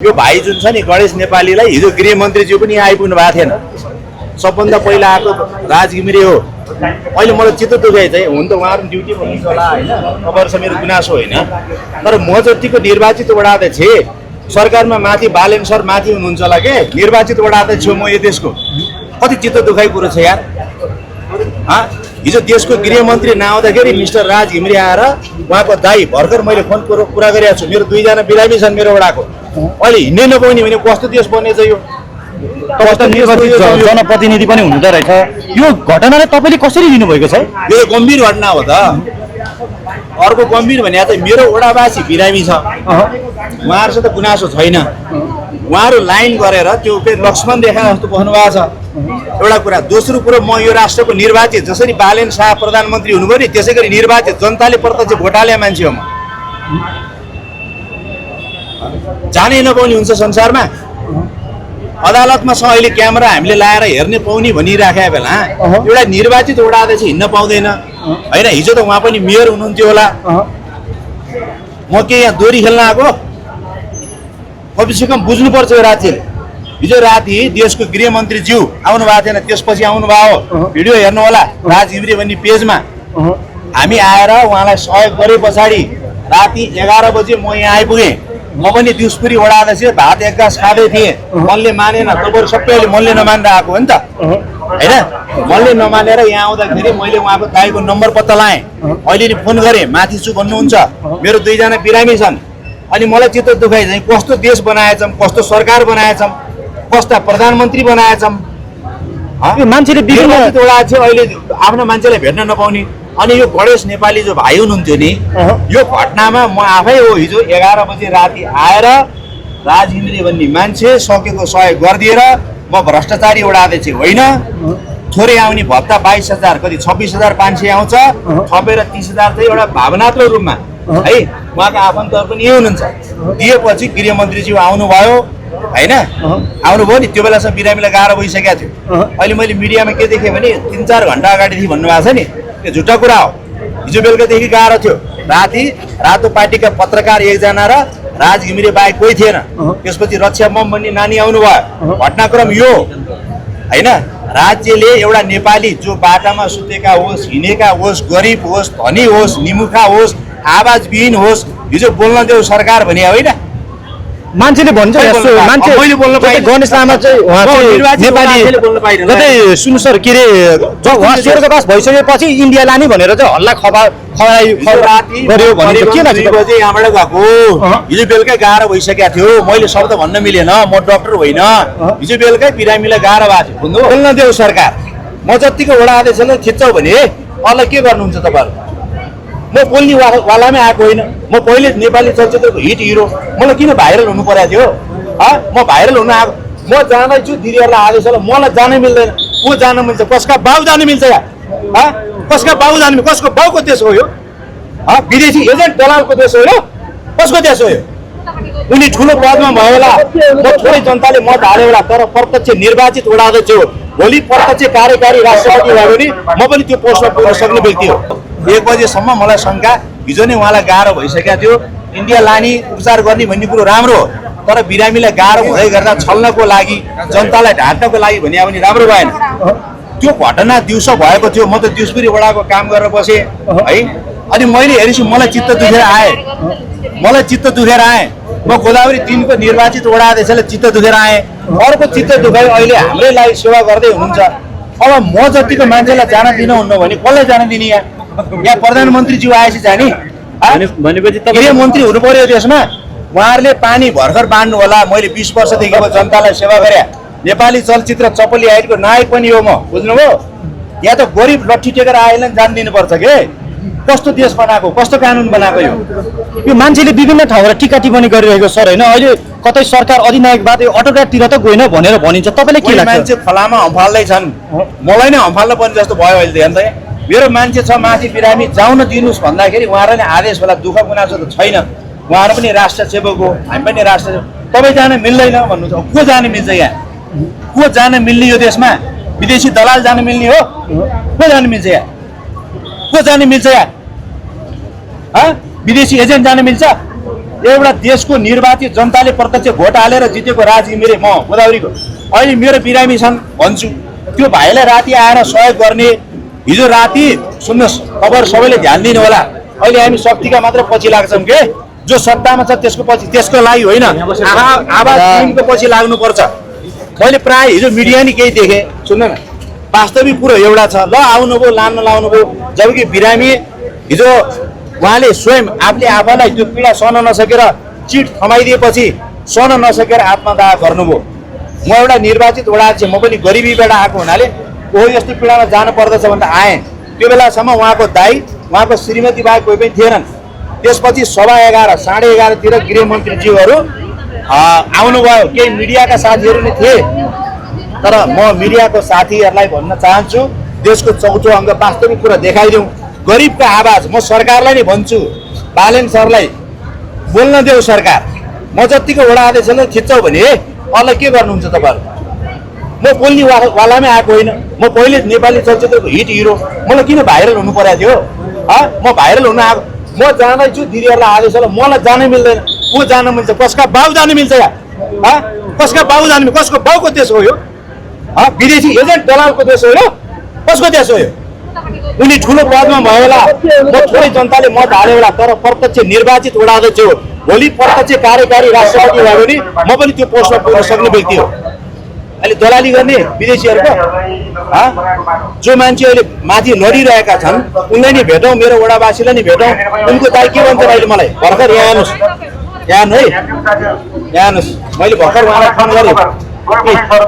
यो भाइ जुन छ नि गणेश नेपालीलाई हिजो गृहमन्त्रीज्यू पनि आइपुग्नु भएको थिएन। सबभन्दा पहिला आएको राज घिमिरे हो। अहिले मलाई चित्त दुखाइ चाहिँ हुन त उहाँहरू ड्युटी भन्नुहुन्छ होला होइन, खबर छ मेरो गुनासो होइन, तर म जतिको निर्वाचित वडा अध्यक्ष सरकारमा माथि बालेन सर माथि हुनुहुन्छ होला के निर्वाचित वडा अध्यक्ष हो म यो देशको। कति चित्त दुखाइ कुरो छ यार। हिजो देशको गृहमन्त्री नआउँदाखेरि मिस्टर राज घिमिरे आएर उहाँको दाई भर्खर मैले फोन कुरा गरिरहेको छु, मेरो दुईजना बिरामी छन् मेरो वडाको, अहिले हिँड्नै नपाउने भने कस्तो देश बनेछ यो। जनप्रतिनिधि पनि हुँदो रहेछ। यो घटनालाई तपाईँले कसरी लिनुभएको छ? यो गम्भीर घटना हो त। अर्को गम्भीर भने चाहिँ मेरो वडावासी बिरामी छ, उहाँहरूसँग त गुनासो छैन, उहाँहरू लाइन गरेर त्यो लक्ष्मण रेखा जस्तो बस्नु भएको छ एउटा कुरा। दोस्रो कुरो म यो राष्ट्रको निर्वाचित जसरी बालेन शाह प्रधानमन्त्री हुनुभयो नि त्यसै गरी निर्वाचित जनताले प्रत्यक्ष भोट हाले मान्छे हो म। जानै नपाउने हुन्छ संसारमा। अदालतमा छ अहिले क्यामेरा हामीले लाएर हेर्ने पाउने भनिराखेको बेला एउटा निर्वाचित वडा अध्यक्ष हिँड्न पाउँदैन होइन। हिजो त उहाँ पनि मेयर हुनुहुन्थ्यो होला, म के यहाँ दोरी खेल्न आएको? कमसेकम बुझ्नुपर्छ यो राज्यले। हिजो राति देशको गृहमन्त्रीज्यू आउनु भएको थिएन, त्यसपछि आउनुभयो, भिडियो हेर्नु होला राज घिमिरे भन्ने पेजमा। हामी आएर उहाँलाई सहयोग गरे पछाडि राति 11 बजे म यहाँ आइपुगेँ। म पनि दिउसपुरी वडा अध्यक्ष भात एक गाँस खाँदै थिएँ, मनले मानेन, तपाईँहरू सबैले मनले नमानेर आएको हो नि त होइन। मनले नमानेर यहाँ आउँदाखेरि मैले उहाँको दाइको नम्बर पत्ता लाएँ, अहिले नि फोन गरेँ, माथि छु भन्नुहुन्छ, मेरो दुईजना बिरामी छन्। अनि मलाई चित्त दुखाइ चाहिँ कस्तो देश बनाएछौँ, कस्तो सरकार बनाएछौँ, कस्ता प्रधानमन्त्री बनाएछौँ। मान्छेले वडा चाहिँ अहिले आफ्नो मान्छेलाई भेट्न नपाउने। अनि यो गणेश नेपाली जो भाइ हुनुहुन्थ्यो नि, यो घटनामा म आफै हो हिजो 11 बजे राति आएर राज घिमिरे भन्ने मान्छे सकेको सहयोग गरिदिएर, म भ्रष्टाचारी वडा अध्यक्ष होइन, थोरै आउने भत्ता 22,000 कति 26,500 आउँछ, थपेर 30,000 चाहिँ एउटा भावनात्मक रूपमा है उहाँको आफन्तहरू पनि यही हुनुहुन्छ दिएपछि गृहमन्त्रीज्यू आउनुभयो होइन, आउनुभयो नि। त्यो बेलासम्म बिरामीलाई गाह्रो भइसकेको थियो। अहिले मैले मिडियामा के देखेँ भने 3-4 घन्टा अगाडिदेखि भन्नुभएको छ नि, त्यो झुट्टा कुरा हो। हिजो बेलुकादेखि गाह्रो थियो। राति रातो पार्टीका पत्रकार एकजना र राज घिमिरे बाहेक कोही थिएन। त्यसपछि रक्षा बम भन्ने नानी आउनुभयो। घटनाक्रम यो होइन, राज्यले एउटा नेपाली जो बाटामा सुतेका होस्, हिँडेका होस्, गरिब होस्, धनी होस्, निमुखा होस्, आवाजविहीन होस्, हिजो बोल्न देऊ सरकार भने होइन। मान्छेले भन्छ यस्तो, मान्छे गणेश लामा चाहिँ उहाँ नेपाली कतै सुन्नु सर के अरे उहाँ स्वर्गवास भइसकेपछि इन्डिया लाने भनेर चाहिँ हल्ला गर्यो भने के लाग्छ? 2 बजे यहाँबाट गएको, हिजो बेलुकै गाह्रो भइसकेको थियो। मैले शब्द भन्न मिलेन, म डक्टर होइन। हिजो बेलुकै बिरामीलाई गाह्रो भएको थियो। बुझ्नु बोल्न देऊ सरकार। म जतिको वडा अध्यक्षलाई थिच्छौ भने अरूलाई के गर्नुहुन्छ तपाईँहरू? म बोल्ने वालामै आएको होइन, म पहिले नेपाली चलचित्रको हिट हिरो, मलाई किन भाइरल हुनु परेको थियो? म भाइरल हुन आएको, म जाँदैछु दिदीहरूलाई आदेशलाई, मलाई जानै मिल्दैन। को जान मिल्छ? कसका बाउ जानु मिल्छ या? कसका बाउ जानु मिल्छ? कसको बाउको देश हो यो? विदेशी एजेन्ट दलालको देश हो यो? कसको देश हो यो? उनी ठुलो पदमा भयो होला, म थोरै जनताले मत हाल्यो होला, तर प्रत्यक्ष निर्वाचित वडा अध्यक्ष हो। भोलि प्रत्यक्ष कार्यकारी राष्ट्रपति भयो भने म पनि त्यो पोस्टमा पुग्न सक्ने व्यक्ति हो। 1 बजेसम्म मलाई शङ्का, हिजो नै उहाँलाई गाह्रो भइसकेको थियो। इन्डिया लाने उपचार गर्ने भन्ने कुरो राम्रो हो, तर बिरामीलाई गाह्रो हुँदै गर्दा छल्नको लागि, जनतालाई ढाँट्नको लागि भने पनि राम्रो भएन। त्यो घटना दिउँसो भएको थियो। म त दिउसपुरी वडाको काम गरेर बसेँ है। अनि मैले हेरेपछि मलाई चित्त दुखेर आएँ। म गोदावरी 3 को निर्वाचित वडा अध्यक्षलाई चित्त दुखेर आएँ। अर्को चित्त दुखाइ अहिले हाम्रै लागि सेवा गर्दै हुनुहुन्छ। अब म जतिको मान्छेलाई जान दिनुहुन्न भने कसलाई जान दिने? यहाँ प्रधानमन्त्रीज्यू आएपछि जाने भनेपछि गृहमन्त्री हुनु पर्यो देशमा। उहाँहरूले पानी भर्खर बाँड्नु होला। मैले 20 वर्षदेखि जनतालाई सेवा गरेँ। नेपाली चलचित्र चपली हाइटको नायक पनि हो म, बुझ्नुभयो? यहाँ त गरिब लट्ठी टेकेर आएलाई जान दिनुपर्छ के? कस्तो देश बनाएको, कस्तो कानुन बनाएको यो मान्छेले विभिन्न ठाउँबाट टिका टिप्पणी गरिरहेको सर होइन। अहिले कतै सरकार अधिनायकवाद अटोक्राटतिर त गएन भनेर भनिन्छ, तपाईँले के लाग्छ? मान्छे फलामा हम्फाल्दै छन्, मलाई नै हम्फाल्न पर्ने जस्तो भयो अहिले त। हेर्नु त मेरो मान्छे छ माथि बिरामी, जाउन दिनुहोस् भन्दाखेरि उहाँहरूले आदेश होला। दुःख गुनासो त छैन, उहाँहरू पनि राष्ट्र सेवक हो, हामी पनि राष्ट्र सेवक। तपाईँ जान मिल्दैन भन्नुहुन्छ। को जान मिल्छ यहाँ? को जान मिल्ने यो देशमा? विदेशी दलाल जान मिल्ने हो? को जान मिल्छ यहाँ? को जान मिल्छ यहाँ? विदेशी एजेन्ट जान मिल्छ? एउटा देशको निर्वाचित जनताले प्रत्यक्ष भोट हालेर जितेको राज घिमिरे म गोदावरीको अहिले मेरो बिरामी छन् भन्छु त्यो भाइलाई राति आएर सहयोग गर्ने हिजो राति सुन्नुहोस् खबर सबैले ध्यान दिनु होला अहिले हामी शक्तिका मात्र पछि लाग्छौँ के जो सत्तामा छ त्यसको पछि त्यसको लागि होइन आवाज टिमको पछि लाग्नुपर्छ मैले प्राय हिजो मिडिया नि केही देखेँ सुन्नु न वास्तविक कुरो एउटा छ ल आउनुभयो लान्न लाउनुभयो जबकि बिरामी हिजो उहाँले स्वयं आफूले आफैलाई त्यो पीडा सहन नसकेर चिट थमाइदिएपछि सहन नसकेर आत्मदाह गर्नुभयो म एउटा निर्वाचित वडा अध्यक्ष म पनि गरिबीबाट आएको हुनाले कोही यस्तो पीडामा जानु पर्दछ भनेर आएँ त्यो बेलासम्म उहाँको दाइ उहाँको श्रीमती बाहेक कोही पनि थिएनन् त्यसपछि 11:15 11:30तिर गृहमन्त्रीज्यूहरू आउनुभयो केही मिडियाका साथीहरू नै थिए तर म मिडियाको साथीहरूलाई भन्न चाहन्छु देशको चौथो अङ्ग वास्तविक कुरा देखाइदिउँ गरिबको आवाज म सरकारलाई नै भन्छु बालेन सरलाई बोल्न देऊ सरकार म जतिको वडा अध्यक्षलाई थिच्छौ भने अरूलाई के गर्नुहुन्छ तपाईँहरू म बोल्ने वालामै आएको होइन म पहिले नेपाली चलचित्रको हिट हिरो मलाई किन भाइरल हुनु परेको थियो म भाइरल हुन आएको म जाँदैछु दिदीहरूलाई आदेशलाई मलाई जानै मिल्दैन को जान मिल्छ कसका बाउ जानु मिल्छ या कसका बाउ जानु कसको बाउको देश हो यो विदेशी एजेन्ट दलालको देश हो यो कसको देश हो यो उनी ठुलो पदमा भयो होला म थोरै जनताले मत हाल्यो होला तर प्रत्यक्ष निर्वाचित वडा अध्यक्ष हो भोलि प्रत्यक्ष कार्यकारी राष्ट्रपति भयो भने म पनि त्यो पोस्टमा पुग्न सक्ने व्यक्ति हो अहिले दलाली गर्ने विदेशीहरूको जो मान्छे अहिले माथि लडिरहेका छन् उनलाई नि भेटौँ मेरो वडावासीलाई नि भेटौँ उनको दाइ के भन्छ अहिले मलाई भर्खर यहाँ आउनुहोस् यहाँ है यहाँ आउनुहोस् मैले भर्खर उहाँलाई फोन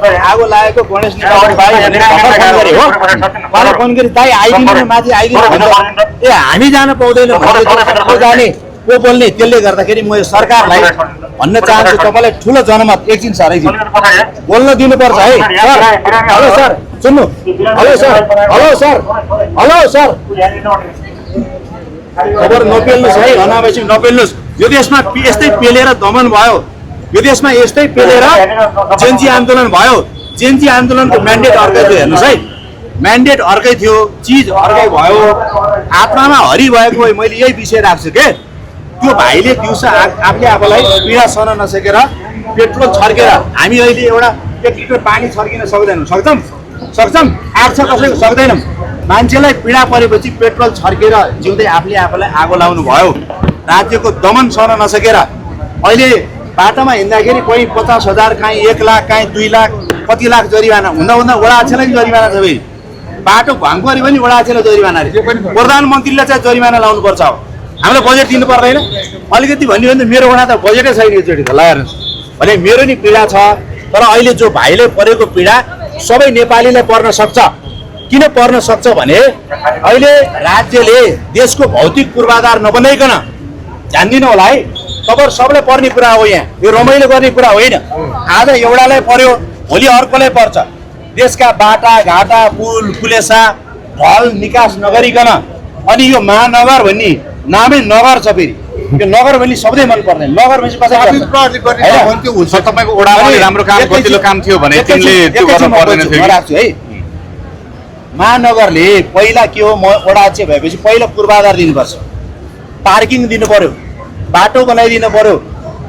गरेँ आगो लागेको गणेश नेपाली भाइ भनेर फोन गरेँ हो उहाँलाई फोन गरेँ दाइ आइदिनु माथि आइदिनु भन्छ ए हामी जान पाउँदैनौँ को जाने को बोल्ने त्यसले गर्दाखेरि म यो सरकारलाई भन्न चाहन्छु तपाईँलाई ठुलो जनमत एकछिन सर एकछिन बोल्न दिनुपर्छ है सर हेलो सर सुन्नु hello sir hello sir hello sir खबर नपेल्नुहोस् है अनावश्यक नपेल्नुहोस् यो देशमा यस्तै पेलेर दमन भयो यो देशमा यस्तै पेलेर जेन्जी आन्दोलन भयो जेन्जी आन्दोलनको म्यान्डेट अर्कै थियो हेर्नुहोस् है म्यान्डेट अर्कै थियो चिज अर्कै भयो आत्मामा हरि भएको मैले यही विषय राख्छु के त्यो भाइले दिउँसो आफूले आफूलाई पीडा सहन नसकेर पेट्रोल छर्केर हामी अहिले एउटा 1 लिटर पानी छर्किन सक्दैनौँ सक्छौँ आँट छ कसैको सक्दैनौँ मान्छेलाई पीडा परेपछि पेट्रोल छर्केर जिउँदै आफूले आफूलाई आगो लाउनु भयो राज्यको दमन सहन नसकेर अहिले बाटोमा हिँड्दाखेरि कोही 50,000 काहीँ 1 लाख काहीँ 2 लाख कति लाख जरिवाना हुँदा हुँदा वडा अध्यक्षलाई पनि जरिवाना छ भाइ बाटो भङ्गरी पनि वडा अध्यक्षलाई जरिवाना रे प्रधानमन्त्रीले चाहिँ जरिवाना लाउनुपर्छ हो हामीलाई बजेट दिनु पर्दैन अलिकति भन्यो भने मेरो वडा त बजेटै छैन एकचोटि त ल हेर्नुहोस् भने मेरो नि पीडा छ तर अहिले जो भाइले परेको पीडा सबै नेपालीलाई पर्न सक्छ किन पर्न सक्छ भने अहिले राज्यले देशको भौतिक पूर्वाधार नबनाइकन ध्यान दिनु होला है तपाईहरु सबैलाई पर्ने कुरा हो यहाँ यो रमाइलो गर्ने कुरा होइन आज एउटालाई पर्यो भोलि अर्कोलाई पर्छ देशका बाटा घाटा पुल पुलेसा ढल निकास नगरिकन अनि यो महानगर भन्ने नामै नगर छ फेरि यो नगर भन्ने शब्दै मन पर्दैन नगर भनेपछि कसै तपाईको ओडाले राम्रो काम गतिलो काम थियो भने तिमीले त्यो गर्न पर्दैन थियो राख्छु है महानगरले पहिला के हो वडा अध्यक्ष भएपछि पहिला पूर्वाधार दिनुपर्छ पार्किङ दिनु पर्यो बाटो बनाइदिनु पर्यो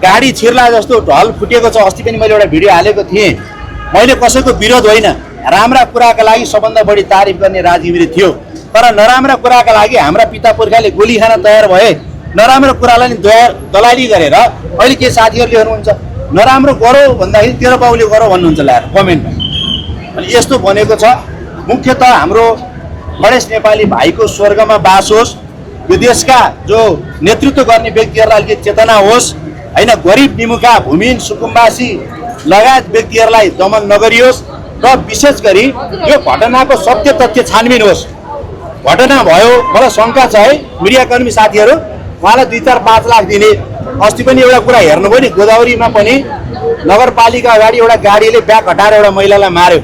गाडी छिर्ला जस्तो ढल फुटेको छ अस्ति पनि मैले एउटा भिडियो हालेको थिएँ मैले कसैको विरोध होइन राम्रा कुराका लागि सबभन्दा बढी तारिफ गर्ने राज घिमिरे थियो तर नराम्रा कुराका लागि हाम्रा पिता पुर्खाले गोली खान तयार भए नराम्रो कुरालाई नि दलाली गरेर अहिले के साथीहरूले हेर्नुहुन्छ नराम्रो गरौ भन्दाखेरि तेरो बाउले गरौ भन्नुहुन्छ ल्याएर कमेन्टमा अनि यस्तो बनेको छ मुख्यतः हाम्रो गणेश नेपाली भाइको स्वर्गमा बास होस् यो देशका जो नेतृत्व गर्ने व्यक्तिहरूलाई अलिकति चेतना होस् होइन गरिब निमुखा भूमिहीन सुकुम्बासी लगायत व्यक्तिहरूलाई दमन नगरियोस् र विशेष गरी यो घटनाको सत्य तथ्य छानबिन होस् घटना भयो मलाई शङ्का छ है मिडियाकर्मी साथीहरू उहाँलाई 2-4-5 लाख दिने अस्ति पनि एउटा कुरा हेर्नुभयो नि गोदावरीमा पनि नगरपालिका अगाडि एउटा गाडीले ब्याग हटाएर एउटा महिलालाई मार्यो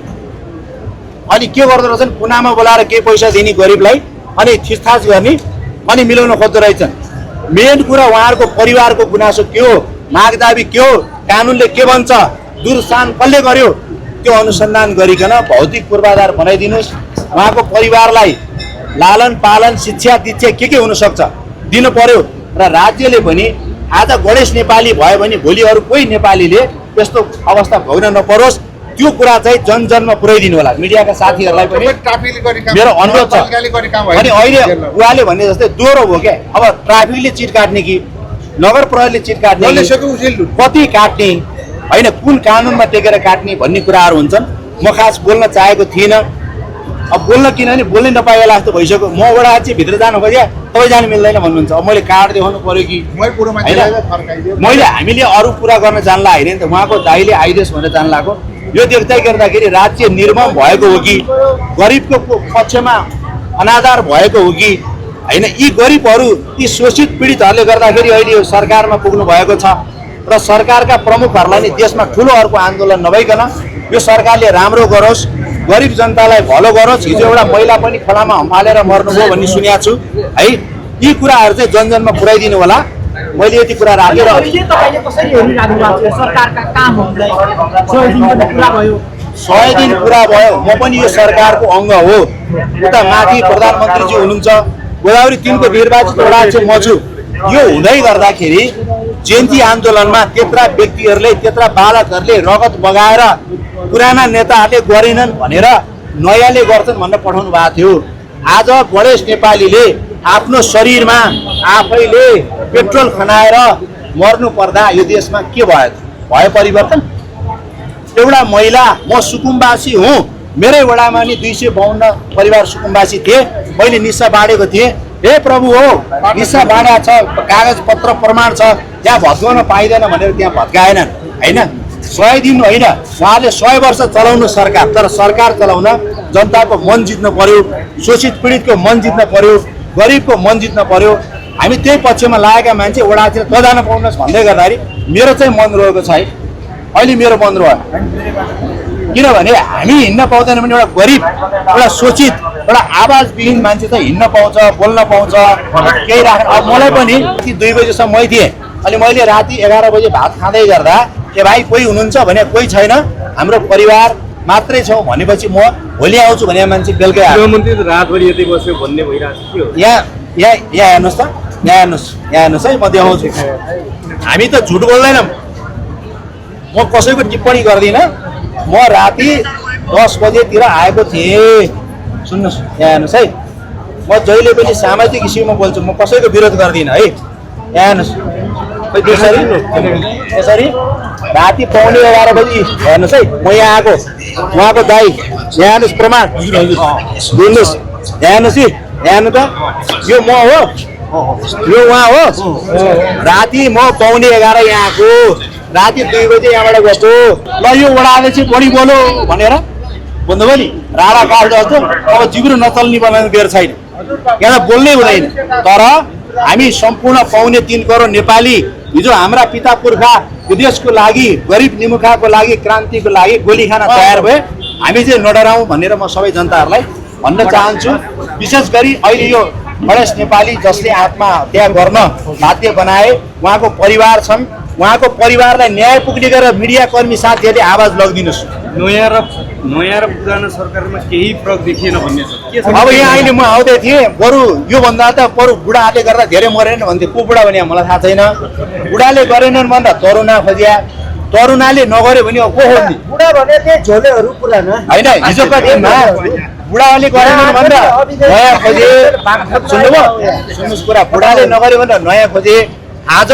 अनि के गर्दो रहेछन् कुनामा बोलाएर केही पैसा दिने गरिबलाई अनि थिचथाच गर्ने अनि मिलाउन खोज्दो रहेछन् मेन कुरा उहाँहरूको परिवारको गुनासो के हो माग दाबी के हो कानुनले के भन्छ दुर्सान कसले गर्यो त्यो अनुसन्धान गरिकन भौतिक पूर्वाधार बनाइदिनुहोस् उहाँको परिवारलाई लालन पालन शिक्षा दीक्षा के हुन सक्छ दिनु पर्यो र राज्यले पनि आज गणेश नेपाली भयो भने भोलि अरू कोही नेपालीले त्यस्तो अवस्था भोग्न नपरोस्, त्यो कुरा चाहिँ जनजनमा पुर्याइदिनु होला। मिडियाका साथीहरूलाई पनि मेरो अनुरोध छ। अनि अहिले उहाँले भने जस्तै दोहोरो हो क्या, अब ट्राफिकले चिट काट्ने कि नगर प्रहरीले चिट काट्ने, कति काट्ने होइन, कुन कानुनमा टेकेर काट्ने भन्ने कुराहरू हुन्छन्। म खास बोल्न चाहेको थिइनँ, अब बोल्न किनभने बोल्नै नपाएला जस्तो भइसक्यो। म वडा चाहिँ भित्र जानु खोजेँ, तपाईँ जानु मिल्दैन भन्नुहुन्छ। अब मैले कार्ड देखाउनु पऱ्यो कि मैले हामीले अरू कुरा गर्न जानला होइन नि त, उहाँको दाइले आइदेश भनेर जान लाग्यो। यो देख्दै गर्दाखेरि राज्य निर्मम भएको हो कि गरिबको पक्षमा अनादर भएको हो कि होइन, यी गरिबहरू यी शोषित पीडितहरूले गर्दाखेरि अहिले यो सरकारमा पुग्नु भएको छ। र सरकारका प्रमुखहरूलाई नि देशमा ठुलो अर्को आन्दोलन नभइकन यो सरकारले राम्रो गरोस्, गरिब जनतालाई भलो गरोस्। हिजो एउटा महिला पनि खोलामा हम्फालेर मर्नुभयो भन्ने सुनेको छु है। यी कुराहरू चाहिँ जनजनमा पुर्याइदिनु होला। मैले यति कुरा राखेर 100 दिन पुरा भयो, म पनि यो सरकारको अङ्ग हो। उता माथि प्रधानमन्त्रीजी हुनुहुन्छ, गोदावरी 3 को निर्वाचित वडा चाहिँ म छु। यो हुँदै गर्दाखेरि जयन्ती आन्दोलनमा त्यत्रा व्यक्तिहरूले त्यत्रा बालकहरूले रगत बगाएर पुराना नेताहरूले गरेनन् भनेर नयाँले गर्छन् भनेर पठाउनु भएको थियो। आज गणेश नेपालीले आफ्नो शरीरमा आफैले पेट्रोल खनाएर मर्नु पर्दा यो देशमा के भयो परिवर्तन? एउटा महिला, म सुकुम्बासी हुँ, मेरै वडामा नि 252 परिवार सुकुम्बासी थिए। मैले निस्सा बाँडेको थिएँ। हे प्रभु हो, निस्सा बाँडा छ, कागज पत्र प्रमाण छ, त्यहाँ भत्काउन पाइँदैन भनेर त्यहाँ भत्काएनन् होइन। 100 दिन होइन, उहाँले 100 वर्ष चलाउनु सरकार, तर सरकार चलाउन जनताको मन जित्नु पर्यो, शोषित पीडितको मन जित्नु पर्यो, गरिबको मन जित्नु पर्यो। हामी त्यही पक्षमा लागेका मान्छे वडातिर तजान पाउनुहोस् भन्दै गर्दाखेरि मेरो चाहिँ मन रहेको छ है। अहिले मेरो मन रह्यो किनभने हामी हिँड्न पाउँदैन भने एउटा गरिब, एउटा शोषित, एउटा आवाजविहीन मान्छे चाहिँ हिँड्न पाउँछ, बोल्न पाउँछ, केही राख्न। अब मलाई पनि 2 बजेसम्म मै थिएँ, अनि मैले राति 11 बजे भात खाँदै गर्दा के भाइ कोही हुनुहुन्छ भने कोही छैन, हाम्रो परिवार मात्रै छौँ भनेपछि म भोलि आउँछु भने मान्छे बेलुकै आयो। रातभरि यतै बस्यो भन्ने भइरहेको छ। यहाँ हेर्नुहोस् त, यहाँ हेर्नुहोस् है, म देखाउँछु। हामी त झुट बोल्दैनौँ, म कसैको टिप्पणी गर्दिनँ। म राति 10 बजेतिर आएको थिएँ। सुन्नुहोस्, यहाँ हेर्नुहोस् है, म जहिले पनि सामाजिक इस्युमा बोल्छु, म कसैको विरोध गर्दिनँ है। यहाँ हेर्नुहोस् यसरी राति 11:15 बजी हेर्नुहोस् है, म यहाँ आएको, उहाँको दाइ यहाँ हेर्नुहोस् प्रमाण बुझ्नुहोस्। यहाँ हेर्नुहोस्, यहाँ हेर्नु त, यो म हो, यो उहाँ हो। राति म 11:15 यहाँ आएको, राति 2 बजे यहाँबाट गएको। ल यो वडा अध्यक्ष बढी बोलो भनेर बुझ्नुभयो नि, राडा काल जस्तो। अब जिब्रो नचल्ने बनाउने बेर छैन, यहाँ बोल्नै हुँदैन। तर हामी सम्पूर्ण 3.25 करोड नेपाली हिजो हाम्रा पिता पुर्खा यो देशको लागि, गरिब निमुखाको लागि, क्रान्तिको लागि गोली खान तयार भए। हामी चाहिँ नडराउँ भनेर म सबै जनताहरूलाई भन्न चाहन्छु। विशेष गरी अहिले यो गणेश नेपाली जसले आत्महत्या गर्न बाध्य बनाए, उहाँको परिवार छन्, उहाँको परिवारलाई न्याय पुग्ने गरेर मिडियाकर्मी साथीहरूले आवाज लगिदिनुहोस्। नयाँ र पुरानो सरकारमा केही फरक देखिएन भन्ने छ। अब यहाँ अहिले म आउँदै थिएँ, बरु योभन्दा त बरु बुढाहरूले गर्दा धेरै मरेन भन्थे। को बुढा भने मलाई थाहा छैन। बुढाले गरेनन् भन्दा तरुणा खोज्या, तरुणाले नगर्यो भने अब को खोज्ने? बुढा भने त्यही झोलेहरू पुरानो होइन, हिजोका दिनमा बुढाले गरेनन् भन्दा नयाँ खोजे। सुन्नुभयो? सुन्नुहोस् कुरा, बुढाले नगर्यो भन्दा नयाँ खोजे। आज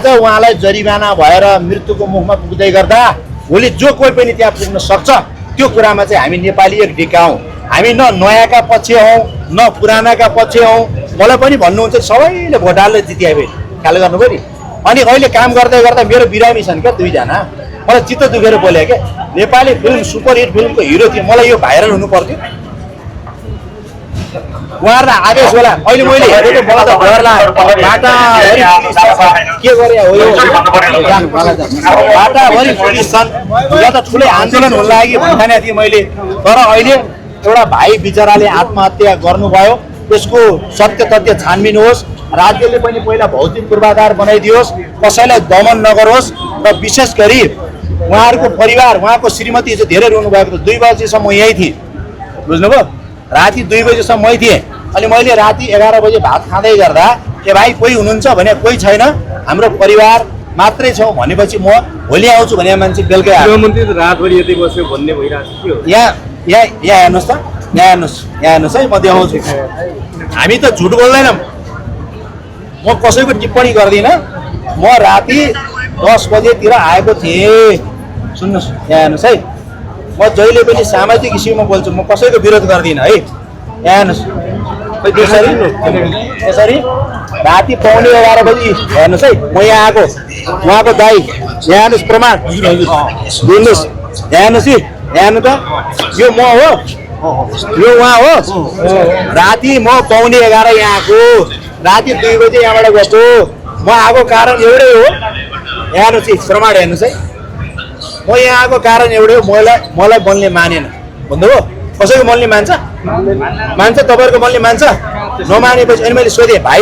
उहाँलाई जरिवाना भएर मृत्युको मुखमा पुग्दै गर्दा भोलि जो कोही पनि त्यहाँ पुग्न सक्छ। त्यो कुरामा चाहिँ हामी नेपाली एक ढिक्का हौँ। हामी न नयाँका पक्ष हौँ न पुरानाका पक्ष हौँ। मलाई पनि भन्नुहुन्छ सबैले भोट हालेर जितिए फेरि, ख्याल गर्नुभयो नि। अनि अहिले काम गर्दै गर्दा मेरो बिरामी छन् क्या 2 जना, मलाई चित्त दुखेर बोले क्या। नेपाली फिल्म सुपरहिट फिल्मको हिरो थियो, मलाई यो भाइरल हुनु पर्थ्यो। उहाँहरूलाई आदेश होला। अहिले मैले हेरेको मलाई त घरलाई के गरे हो यो बाटाभरि पुलिस छन्। यहाँ त ठुलै आन्दोलन हुन लागि भन्ने थिएँ मैले, तर अहिले एउटा भाइ बिचराले आत्महत्या गर्नुभयो। त्यसको सत्य तथ्य छानबिन होस्, राज्यले पनि पहिला भौतिक पूर्वाधार बनाइदियोस्, कसैलाई दमन नगरोस्। र विशेष गरी उहाँहरूको परिवार, उहाँको श्रीमती हिजो धेरै रुनु भएको थियो। 2 बजेसम्म म यहीँ थिएँ, बुझ्नुभयो? राति 2 बजेसम्म मै थिएँ। अनि मैले राति 11 बजे भात खाँदै गर्दा के भाइ कोही हुनुहुन्छ भने कोही छैन, हाम्रो परिवार मात्रै छौँ भनेपछि म भोलि आउँछु भने मान्छे बेलुकै आयो गृहमन्त्री त रातभरि यतै बस्यो भन्ने भइरहेको छ के हो यहाँ हेर्नुहोस् त यहाँ हेर्नुहोस् है म देखाउँछु हामी त झुट बोल्दैनौँ म कसैको टिप्पणी गर्दिनँ म राति 10 बजेतिर आएको थिएँ सुन्नुहोस् यहाँ हेर्नुहोस् है म जहिले पनि सामाजिक इस्युमा बोल्छु म कसैको विरोध गर्दिनँ है यहाँ हेर्नुहोस् यसरी राति 11:15 बजी हेर्नुहोस् है म यहाँ आएको उहाँको दाइ यहाँ हेर्नुहोस् प्रमाण बुझ्नुहोस् यहाँ हेर्नुहोस् है यहाँ हेर्नु त यो म हो यो उहाँ हो राति म 11:15 यहाँ आएको राति 2 बजे यहाँबाट गएको म आएको कारण एउटै हो यहाँ हेर्नुहोस् प्रमाण हेर्नुहोस् है म यहाँ आएको कारण एउटै हो मलाई बोल्ने मानेन भन्नुभयो कसैको मनले मान्छ तपाईँहरूको मनले मान्छ नमानेपछि अनि मैले सोधेँ भाइ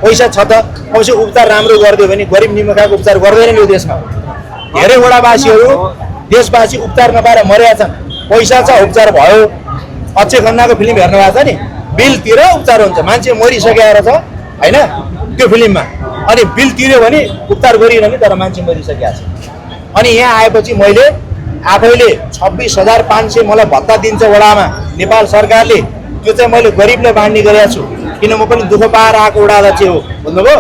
पैसा छ त पैसा उपचार राम्रो गरिदियो भने गरिब निमुखाको उपचार गर्दैन यो देशमा धेरैवटा वासीहरू देशवासी उपचार नपाएर मरेका छन् पैसा छ उपचार भयो अक्षय खन्नाको फिल्म हेर्नु भएको छ नि बिल तिर उपचार हुन्छ मान्छे मरिसकेर छ होइन त्यो फिल्ममा अनि बिल तिर्यो भने उपचार गरिएन नि तर मान्छे मरिसकेको छ अनि यहाँ आएपछि मैले आफैले 26,500 मलाई भत्ता दिन्छ वडामा नेपाल सरकारले त्यो चाहिँ मैले गरिबलाई बाँड्ने गरेको छु किन म पनि दुःख पाएर आएको वडा अध्यक्ष हो बुझ्नुभयो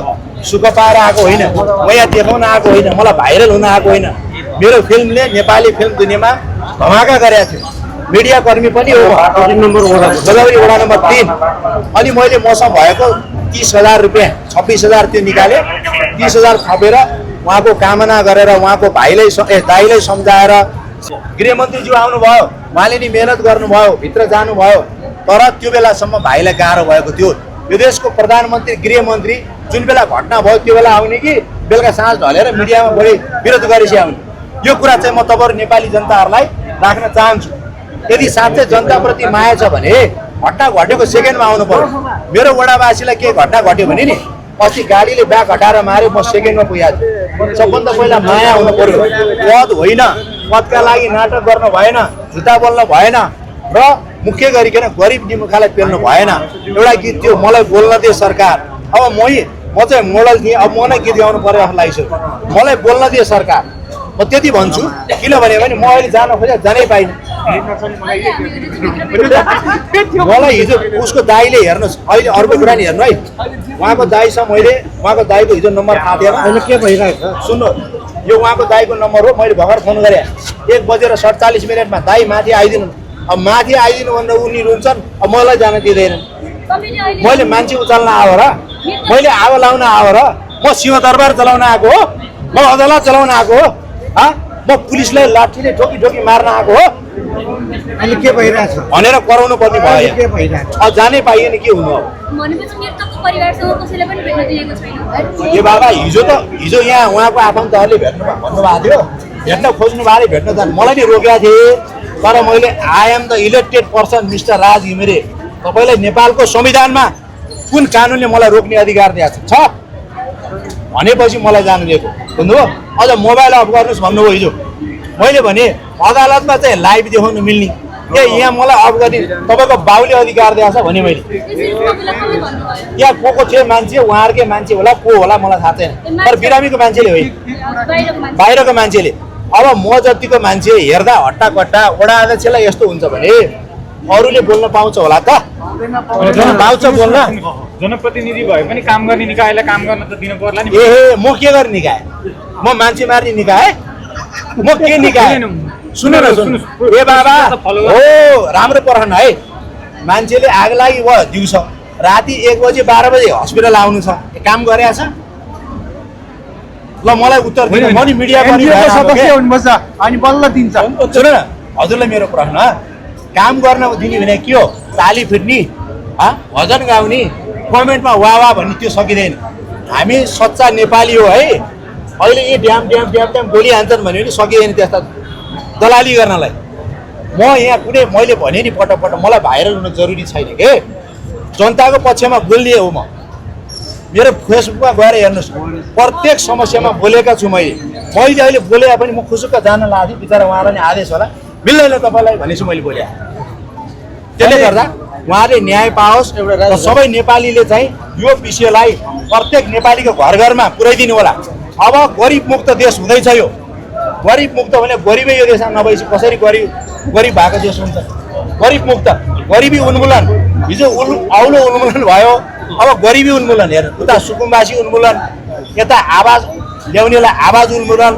सुख पाएर आएको होइन म यहाँ देखाउन आएको होइन मलाई भाइरल हुन आएको होइन मेरो फिल्मले नेपाली फिल्म दुनियाँमा धमाका गरेको थियो मिडिया कर्मी पनि हो गोदावरी वडा नम्बर 3 अनि मैले मसँग भएको 30,000 रुपियाँ 26,000 त्यो निकालेँ 30,000 थपेर उहाँको कामना गरेर उहाँको दाइलाई सम्झाएर गृहमन्त्रीज्यू आउनुभयो उहाँले नि मेहनत गर्नुभयो भित्र जानुभयो तर त्यो बेलासम्म भाइलाई गाह्रो भएको थियो यो देशको प्रधानमन्त्री गृहमन्त्री जुन बेला घटना भयो त्यो बेला आउने कि बेलुका साँझ ढलेर मिडियामा बढी विरोध गरेपछि आउने यो कुरा चाहिँ म तपाईँहरू नेपाली जनताहरूलाई राख्न चाहन्छु यदि साँच्चै जनताप्रति माया छ भने घटना घटेको सेकेन्डमा आउनु पर्यो मेरो वडावासीलाई के घटना घट्यो भने नि अस्ति गाडीले ब्याग हटाएर मारे म सेकेन्डमा पुगेको सबभन्दा पहिला माया हुनु पर्यो पद होइन पदका लागि नाटक गर्नु भएन झुटा बोल्नु भएन र मुख्य गरिकन गरिब निमुखालाई पेल्नु भएन एउटा गीत थियो मलाई बोल्न दियो सरकार अब म चाहिँ मोडल थिएँ अब म नै गीत गाउनु पर्यो जस्तो लागिसक्यो मलाई बोल्न दियो सरकार म त्यति भन्छु किनभने म अहिले जान खोजेँ जानै पाइनँ मलाई हिजो उसको दाइले हेर्नुहोस् अहिले अर्को कुरा नि हेर्नु है उहाँको दाइसँग मैले उहाँको दाइको हिजो नम्बर थाहा थिएन अहिले के भइरहेको छ सुन्नु यो उहाँको दाइको नम्बर हो मैले भर्खर फोन गरेँ 1:47 दाइ माथि आइदिनु अब माथि आइदिनु भनेर उनी रुन्छन् अब मलाई जान दिँदैनन् मैले मान्छे उचाल्न आयो र मैले आगो लाउन आयो र म सिंहदरबार चलाउन आएको हो म अदालत चलाउन आएको हो म पुलिसलाई लाठीले ठोकी मार्न आएको हो अहिले के भइरहेछ भनेर कराउनु पर्ने भयो के भइरहेछ अब जानै पाइएन के हुनु अब भनेपछि मृतकको परिवारसँग कसैले पनि भेट्न दिएको छैन ए बाबा हिजो यहाँ उहाँको आफन्तहरूले भन्नुभएको थियो भेट्न खोज्नु भएको भेट्न जानु मलाई नि रोकेका थिए तर मैले I am the elected person mister Raj Ghimire तपाईँलाई नेपालको संविधानमा कुन कानुनले मलाई रोक्ने अधिकार दिएको छ भनेपछि मलाई जानु दिएको बुझ्नुभयो अझ मोबाइल अफ गर्नुहोस् भन्नुभयो हिजो मैले भने अदालतमा चाहिँ लाइभ देखाउनु मिल्ने यहाँ मलाई अफ गर्ने तपाईँको बाउले अधिकार दिएको छ भने मैले यहाँ को थिए मान्छे उहाँहरूकै मान्छे होला को होला मलाई थाहा छैन तर बिरामीको मान्छेले होइन बाहिरको मान्छेले अब म जतिको मान्छे हेर्दा हट्टाकट्टा वडा अध्यक्षलाई यस्तो हुन्छ भने अरूले बोल्न पाउँछ होला त पाउँछ बोल्न जनप्रतिनिधि भए पनि काम गर्ने निकायलाई काम गर्न त दिनु पर्ला नि ए म के गर्ने निकाय म मान्छे मार्ने निकाय म के निकाय सुन्नु न सुन्नु ए बाबा हो राम्रो पर्खन है मान्छेले आग लागि भयो दिउँसो राति 1:00 बजे हस्पिटल आउनु छ काम गरेको छ ल मलाई उत्तर दिनु म नि मिडिया सदस्य हुनुपर्छ अनि बल्ल दिन्छ सुन न हजुरलाई मेरो प्रश्न काम गर्न दिने भने के हो ताली फिट्ने भजन गाउने कमेन्टमा वाह भन्ने त्यो सकिँदैन हामी सच्चा नेपाली हो है अहिले यी ड्याम गोली हान्छन् भन्यो भने सकिँदैन त्यस्ता दलाली गर्नलाई म यहाँ कुनै मैले भने नि पटक मलाई भाइरल हुन जरुरी छैन के जनताको पक्षमा बोलिए हो म मेरो फेसबुकमा गएर हेर्नुहोस् प्रत्येक समस्यामा बोलेका छु मैले अहिले बोले पनि म खुसुक्क जान लाग्थेँ बिचरा उहाँलाई नि आदेश होला मिल्दैन तपाईँलाई भनेछु मैले बोले त्यसले गर्दा उहाँले न्याय पाओस् र सबै नेपालीले चाहिँ यो विषयलाई प्रत्येक नेपालीको घर घरमा पुर्याइदिनु होला। अब गरिब मुक्त देश हुँदैछ यो। गरिब मुक्त भने गरिबै यो देशमा नभएपछि कसरी गरिब भएको देश हुन्छ? गरिब मुक्त, गरिबी उन्मूलन, हिजो औलो उन्मूलन भयो, अब गरिबी उन्मूलन। हेर उता सुकुम्बासी उन्मूलन, यता आवाज ल्याउनेलाई आवाज उन्मूलन,